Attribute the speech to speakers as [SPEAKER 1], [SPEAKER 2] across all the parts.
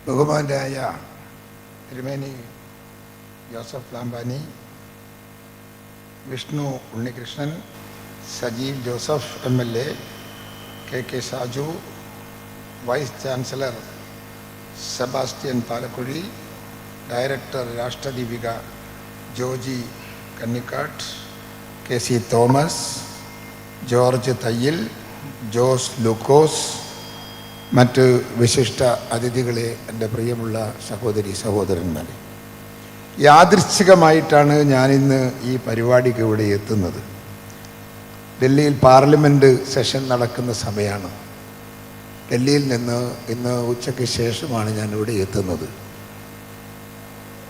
[SPEAKER 1] ബഹുമാനായ Thirumeni Joseph Lambani, Vishnu Unnikrishnan, Sajeev Joseph MLA, KK Saju, vice chancellor Sebastian Palakuzhy, director Rashtradeepika Joji Kannikkattu, KC Thomas, George Thayyil, Jose Lukose, മറ്റ് വിശിഷ്ട അതിഥികളെ, എൻ്റെ പ്രിയമുള്ള സഹോദരി സഹോദരന്മാരെ, യാദൃച്ഛികമായിട്ടാണ് ഞാനിന്ന് ഈ പരിപാടിക്ക് ഇവിടെ എത്തുന്നത്. ഡൽഹിയിൽ പാർലമെൻറ്റ് സെഷൻ നടക്കുന്ന സമയമാണ്. ഡൽഹിയിൽ നിന്ന് ഇന്ന് ഉച്ചയ്ക്ക് ശേഷമാണ് ഞാനിവിടെ എത്തുന്നത്.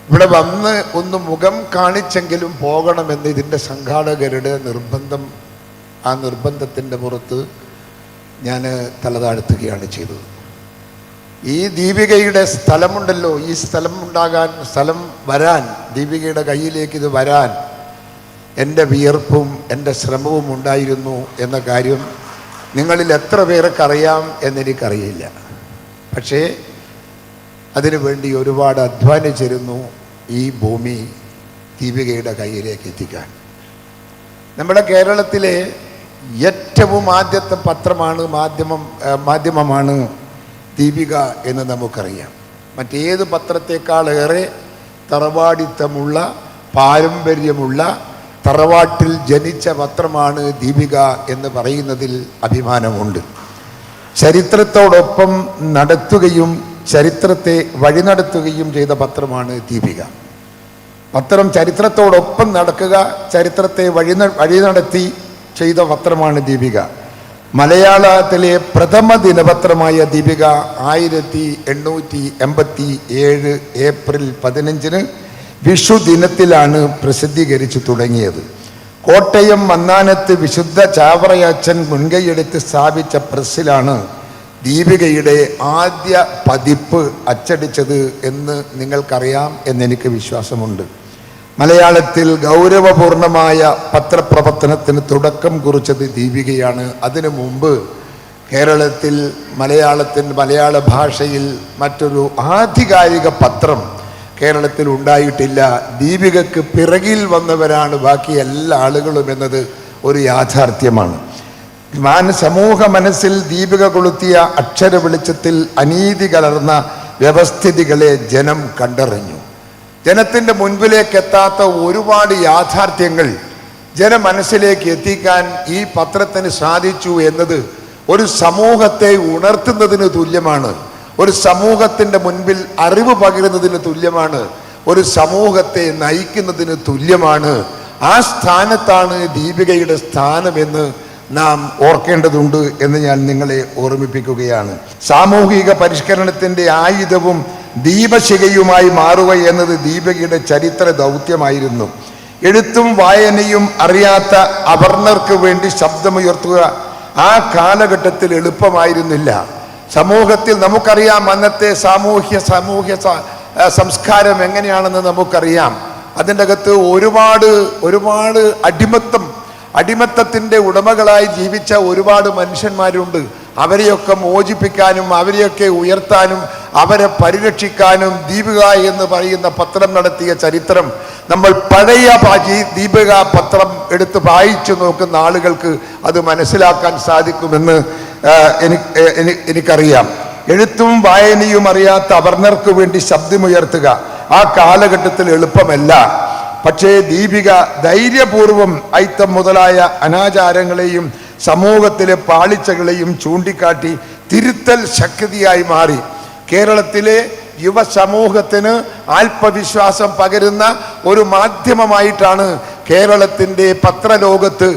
[SPEAKER 1] ഇവിടെ വന്ന് ഒന്ന് മുഖം കാണിച്ചെങ്കിലും പോകണമെന്ന് ഇതിൻ്റെ സംഘാടകരുടെ നിർബന്ധം, ആ നിർബന്ധത്തിൻ്റെ പുറത്ത് ഞാൻ തലതാഴ്ത്തുകയാണ് ചെയ്തത്. ഈ ദീപികയുടെ സ്ഥലമുണ്ടല്ലോ, ഈ സ്ഥലം വരാൻ, ദീപികയുടെ കയ്യിലേക്ക് ഇത് വരാൻ എൻ്റെ വിയർപ്പും എൻ്റെ ശ്രമവും ഉണ്ടായിരുന്നു എന്ന കാര്യം നിങ്ങളിൽ എത്ര പേർക്കറിയാം എന്നെനിക്കറിയില്ല. പക്ഷേ അതിനുവേണ്ടി ഒരുപാട് അധ്വാനിച്ചിരുന്നു ഈ ഭൂമി ദീപികയുടെ കയ്യിലേക്ക് എത്തിക്കാൻ. നമ്മുടെ കേരളത്തിലെ ഏറ്റവും ആദ്യത്തെ മാധ്യമമാണ് ദീപിക എന്ന് നമുക്കറിയാം. മറ്റേത് പത്രത്തെക്കാളേറെ തറവാടിത്തമുള്ള, പാരമ്പര്യമുള്ള, തറവാട്ടിൽ ജനിച്ച പത്രമാണ് ദീപിക എന്ന് പറയുന്നതിൽ അഭിമാനമുണ്ട്. ചരിത്രത്തോടൊപ്പം നടത്തുകയും ചരിത്രത്തെ വഴി നടത്തുകയും ചെയ്ത പത്രമാണ് ദീപിക. പത്രം ചരിത്രത്തോടൊപ്പം നടക്കുക, ചരിത്രത്തെ വഴി നടത്തി ചെയ്ത പത്രമാണ് ദീപിക. മലയാളത്തിലെ പ്രഥമ ദിനപത്രമായ ദീപിക 1887 ഏപ്രിൽ 15 വിഷു ദിനത്തിലാണ് പ്രസിദ്ധീകരിച്ചു തുടങ്ങിയത്. കോട്ടയം മന്നാനത്ത് വിശുദ്ധ ചാവറയച്ചൻ മുൻകൈയെടുത്ത് സ്ഥാപിച്ച പ്രസ്സിലാണ് ദീപികയുടെ ആദ്യ പതിപ്പ് അച്ചടിച്ചത് എന്ന് നിങ്ങൾക്കറിയാം എന്നെനിക്ക് വിശ്വാസമുണ്ട്. മലയാളത്തിൽ ഗൗരവപൂർണമായ പത്രപ്രവർത്തനത്തിന് തുടക്കം കുറിച്ചത് ദീപികയാണ്. അതിനു മുമ്പ് കേരളത്തിൽ മലയാള ഭാഷയിൽ മറ്റൊരു ആധികാരിക പത്രം കേരളത്തിൽ ഉണ്ടായിട്ടില്ല. ദീപികക്ക് പിറകിൽ വന്നവരാണ് ബാക്കി എല്ലാ ആളുകളും എന്നത് ഒരു യാഥാർത്ഥ്യമാണ്. സമൂഹ മനസ്സിൽ ദീപിക കൊളുത്തിയ അക്ഷര വെളിച്ചത്തിൽ അനീതി കലർന്ന വ്യവസ്ഥിതികളെ ജനം കണ്ടറിഞ്ഞു. ജനത്തിൻ്റെ മുൻപിലേക്ക് എത്താത്ത ഒരുപാട് യാഥാർത്ഥ്യങ്ങൾ ജനമനസ്സിലേക്ക് എത്തിക്കാൻ ഈ പത്രത്തിന് സാധിച്ചു എന്നത് ഒരു സമൂഹത്തെ ഉണർത്തുന്നതിന് തുല്യമാണ്. ഒരു സമൂഹത്തിൻ്റെ മുൻപിൽ അറിവ് പകരുന്നതിന് തുല്യമാണ്. ഒരു സമൂഹത്തെ നയിക്കുന്നതിന് തുല്യമാണ്. ആ സ്ഥാനത്താണ് ദീപികയുടെ സ്ഥാനമെന്ന് നാം ഓർക്കേണ്ടതുണ്ട് എന്ന് ഞാൻ നിങ്ങളെ ഓർമ്മിപ്പിക്കുകയാണ്. സാമൂഹിക പരിഷ്കരണത്തിൻ്റെ ആയുധവും ദീപശിഖയുമായി മാറുക എന്നത് ദീപികയുടെ ചരിത്ര ദൗത്യമായിരുന്നു. എഴുത്തും വായനയും അറിയാത്ത അവർണർക്ക് വേണ്ടി ശബ്ദമുയർത്തുക ആ കാലഘട്ടത്തിൽ എളുപ്പമായിരുന്നില്ല. സമൂഹത്തിൽ നമുക്കറിയാം അന്നത്തെ സാമൂഹ്യ സംസ്കാരം എങ്ങനെയാണെന്ന് നമുക്കറിയാം. അതിൻ്റെ അകത്ത് ഒരുപാട് അടിമത്തത്തിൻ്റെ ഉടമകളായി ജീവിച്ച ഒരുപാട് മനുഷ്യന്മാരുണ്ട്. അവരെയൊക്കെ മോചിപ്പിക്കാനും അവരെയൊക്കെ ഉയർത്താനും അവരെ പരിരക്ഷിക്കാനും ദീപിക എന്ന് പറയുന്ന പത്രം നടത്തിയ ചരിത്രം നമ്മൾ പഴയ ദീപിക പത്രം എടുത്ത് വായിച്ചു നോക്കുന്ന ആളുകൾക്ക് അത് മനസ്സിലാക്കാൻ സാധിക്കുമെന്ന് എനിക്കറിയാം. എഴുത്തും വായനയും അറിയാത്ത അവർണർക്ക് വേണ്ടി ശബ്ദമുയർത്തുക ആ കാലഘട്ടത്തിൽ എളുപ്പമല്ല. പക്ഷേ ദീപിക ധൈര്യപൂർവം അയിത്തം മുതലായ അനാചാരങ്ങളെയും സമൂഹത്തിലെ പാളിച്ചകളെയും ചൂണ്ടിക്കാട്ടി തിരുത്തൽ ശക്തിയായി മാറി. കേരളത്തിലെ യുവസമൂഹത്തിന് ആത്മവിശ്വാസം പകരുന്ന ഒരു മാധ്യമമായിട്ടാണ് കേരളത്തിൻ്റെ പത്രലോകത്ത്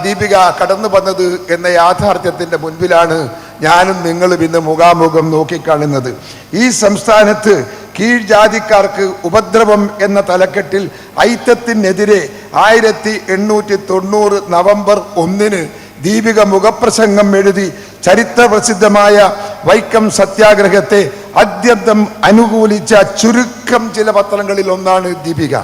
[SPEAKER 1] ദീപിക കടന്നു വന്നത് എന്ന യാഥാർത്ഥ്യത്തിൻ്റെ മുൻപിലാണ് ഞാനും നിങ്ങളും ഇന്ന് മുഖാമുഖം നോക്കിക്കാണുന്നത്. ഈ സംസ്ഥാനത്ത് കീഴ്ജാതിക്കാർക്ക് ഉപദ്രവം എന്ന തലക്കെട്ടിൽ ഐത്തത്തിനെതിരെ 1890 നവംബർ 1 ദീപിക മുഖപ്രസംഗം എഴുതി ചരിത്രപ്രസിദ്ധമായ വൈക്കം സത്യാഗ്രഹത്തെ അത്യന്തം അനുകൂലിച്ച ചുരുക്കം ചില പത്രങ്ങളിൽ ഒന്നാണ് ദീപിക.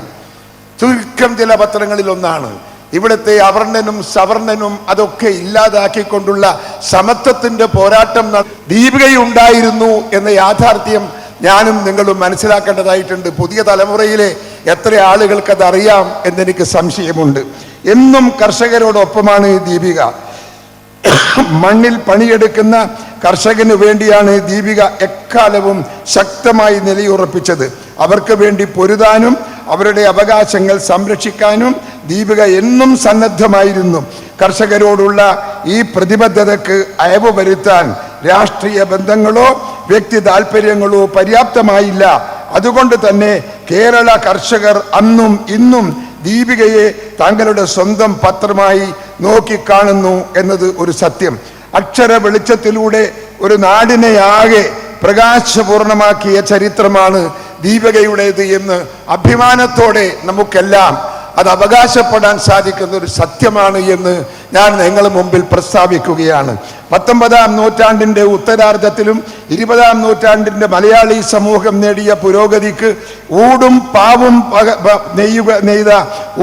[SPEAKER 1] ചുരുക്കം ചില പത്രങ്ങളിൽ ഒന്നാണ്. ഇവിടുത്തെ അവർണനും സവർണനും അതൊക്കെ ഇല്ലാതാക്കിക്കൊണ്ടുള്ള സമത്വത്തിന്റെ പോരാട്ടം ദീപികയുണ്ടായിരുന്നു എന്ന യാഥാർത്ഥ്യം ഞാനും നിങ്ങളും മനസ്സിലാക്കേണ്ടതായിട്ടുണ്ട്. പുതിയ തലമുറയിലെ എത്ര ആളുകൾക്ക് അതറിയാം എന്നെനിക്ക് സംശയമുണ്ട്. എന്നും കർഷകരോടൊപ്പമാണ് ദീപിക. മണ്ണിൽ പണിയെടുക്കുന്ന കർഷകന് വേണ്ടിയാണ് ദീപിക എക്കാലവും ശക്തമായി നിലയുറപ്പിച്ചത്. അവർക്ക് വേണ്ടി പൊരുതാനും അവരുടെ അവകാശങ്ങൾ സംരക്ഷിക്കാനും ദീപിക എന്നും സന്നദ്ധമായിരുന്നു. കർഷകരോടുള്ള ഈ പ്രതിബദ്ധതയ്ക്ക് അയവ് വരുത്താൻ രാഷ്ട്രീയ ബന്ധങ്ങളോ വ്യക്തി താല്പര്യങ്ങളോ പര്യാപ്തമായില്ല. അതുകൊണ്ട് തന്നെ കേരള കർഷകർ അന്നും ഇന്നും ദീപികയെ തങ്ങളുടെ സ്വന്തം പത്രമായി നോക്കിക്കാണുന്നു എന്നത് ഒരു സത്യം. അക്ഷര വെളിച്ചത്തിലൂടെ ഒരു നാടിനെ ആകെ പ്രകാശപൂർണമാക്കിയ ചരിത്രമാണ് ദീപികയുടേത് എന്ന് അഭിമാനത്തോടെ നമുക്കെല്ലാം അത് അവകാശപ്പെടാൻ സാധിക്കുന്ന ഒരു സത്യമാണ് എന്ന് ഞാൻ നിങ്ങളുടെ മുമ്പിൽ പ്രസ്താവിക്കുകയാണ്. 19-ാം നൂറ്റാണ്ടിൻ്റെ ഉത്തരാർദ്ധത്തിലും 20-ാം നൂറ്റാണ്ടിൻ്റെ മലയാളി സമൂഹം നേടിയ പുരോഗതിക്ക് ഊടും പാവും നെയ്ത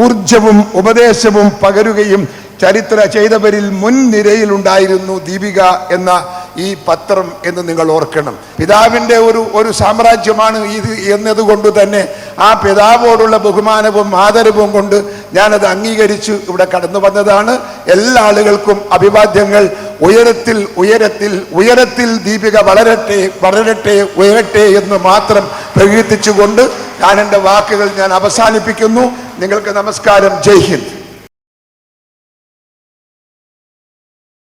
[SPEAKER 1] ഊർജവും ഉപദേശവും പകരുകയും ചരിത്ര ചെയ്തവരിൽ മുൻനിരയിലുണ്ടായിരുന്നു ദീപിക എന്ന ഈ പത്രം എന്ന് നിങ്ങൾ ഓർക്കണം. പിതാവിൻ്റെ ഒരു സാമ്രാജ്യമാണ് ഇത് എന്നതുകൊണ്ട് തന്നെ ആ പിതാവോടുള്ള ബഹുമാനവും ആദരവും കൊണ്ട് ഞാനത് അംഗീകരിച്ച് ഇവിടെ കടന്നു വന്നതാണ്. എല്ലാ ആളുകൾക്കും അഭിവാദ്യങ്ങൾ. ഉയരത്തിൽ ഉയരത്തിൽ ഉയരത്തിൽ ദീപിക വളരട്ടെ വളരട്ടെ ഉയരട്ടെ എന്ന് മാത്രം പ്രകീർത്തിച്ചുകൊണ്ട് ഞാൻ എൻ്റെ വാക്കുകൾ അവസാനിപ്പിക്കുന്നു. നിങ്ങൾക്ക് നമസ്കാരം. ജയ് ഹിന്ദ്.